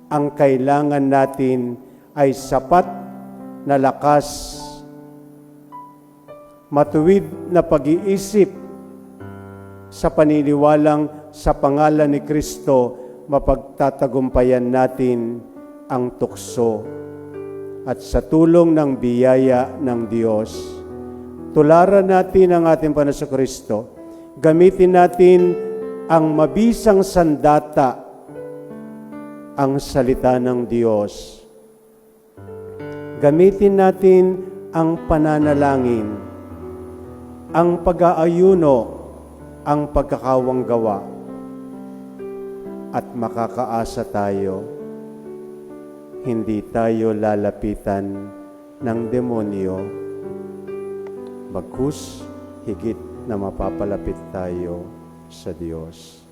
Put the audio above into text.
Ang kailangan natin ay sapat na lakas, matuwid na pag-iisip sa paniniwalang sa pangalan ni Kristo mapagtatagumpayan natin ang tukso. At sa tulong ng biyaya ng Diyos, tularan natin ang ating Panginoon Kristo. Gamitin natin ang mabisang sandata, ang salita ng Diyos. Gamitin natin ang pananalangin, ang pag-aayuno, ang pagkakawanggawa, at makakaasa tayo. Hindi tayo lalapitan ng demonyo, bagkus higit na mapapalapit tayo sa Diyos.